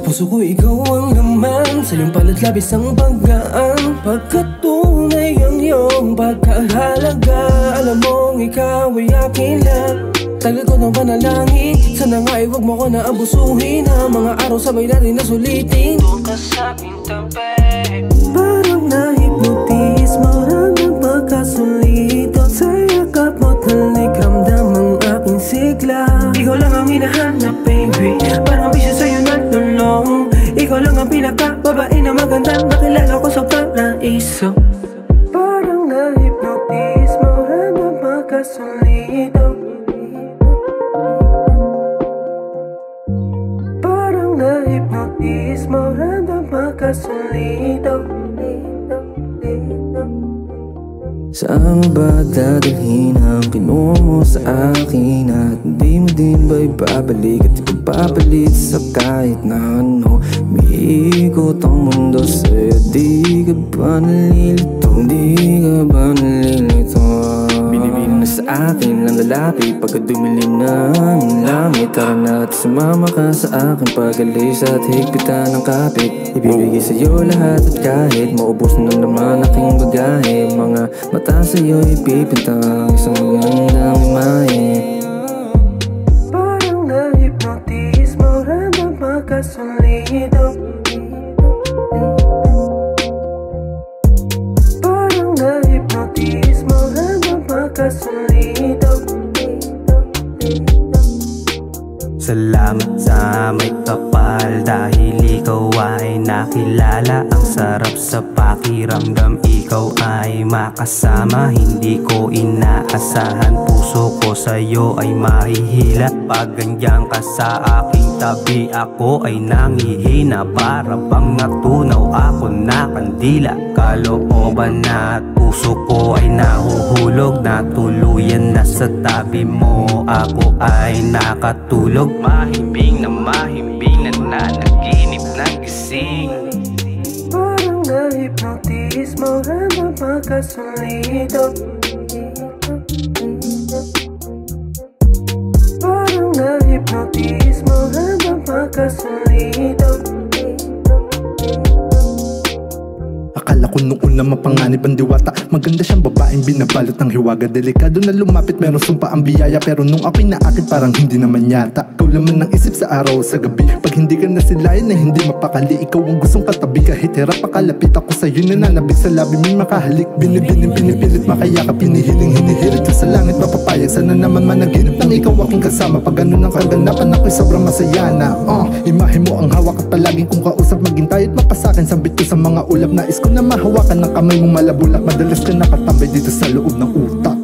puso ko ikaw ang laman, sa iyong palat labis ang paggaan. Pagkatunay ang iyong pagkahalaga, alam mong ikaw ay akin lang. Tagal ko ng panalangin, sana nga ay huwag mo ko na abusuhin. Ang mga araw sabay natin na sulitin, doon ka sa aking tabi. Parang na-hypnotize, maraming pagkasulito. Sa yakap mo't halik, ramdam ang aking sigla. Ikaw lang ang hinahanap, baby, parang bisyo sa'yo nalulong. Ikaw lang ang pinaka-babae na maganda, nakilala ko sa paraiso. Parang na-hypnotize, maraming pagkasulito. Parang na-hypnotize, maraming pagkasulito. Saan ba dadalhin ang kinuha mo sa akin? At di mo din ba ibabalik at ipapalit sa kahit na ano? Umiikot ang mundo sa'yo, di ka ba nalilito? Di ka ba nalilito? Binibili na sa akin ang lalapit pagka dumilim na ang langit. Tara na at sumama ka sa akin pag-alis at higpitan ng kapit. Ibibigay sa'yo lahat at kahit maubos na naman aking bagahe. Mga mata sa'yo ipipinta ang isang magandang imahe. Parang na-hypnotize, maraming pagkasulito. Parang na-hypnotize, maraming pagkasulito. Salamat sa may kapal dahil ikaw ay nakilala. Ang sarap sa pakiramdam, ikaw ay makasama. Hindi ko inaasahan, puso ko sa'yo ay mahihila. Pag ganyan ka sa aking tabi, ako ay nangihina. Para bang natunaw ako na kandila. Kalooban na puso ko ay nahuhulog. Natuluyan na sa tabi mo, ako ay nakatulog. Mahimbing na nanaginip ng gising. Parang na-hypnotize, maraming pagkasulito. Parang na-hypnotize, maraming pagkasulito. Akala ko nung una mapanganib ang diwata. Maganda siyang babaeng binabalot ng hiwaga. Delikado na lumapit, meron sumpa ang biyaya. Pero nung ako'y naakit parang hindi naman yata. Ikaw laman ng isip sa araw sa gabi. Pag hindi ka nasilayan na hindi mapakali, ikaw ang gustong katabi. Kahit hirap pakalapit ako sa'yo, nananabig sa labi. May makahalik, binibining pinipilit makayaka. Pinihiling hinihirit ka sa langit mapapayag. Sana naman managinip ng ikaw aking kasama. Pag ganun ang kaganapan ako'y sobrang masaya na. Imahe mo ang hawak at palaging kong kausap. Maging tayo't mapasakin, sambit ko sa mga ulap. Nais ko na mahawakan ng kamay mong malabulak. Madalas ka nakatambay dito sa loob ng utak.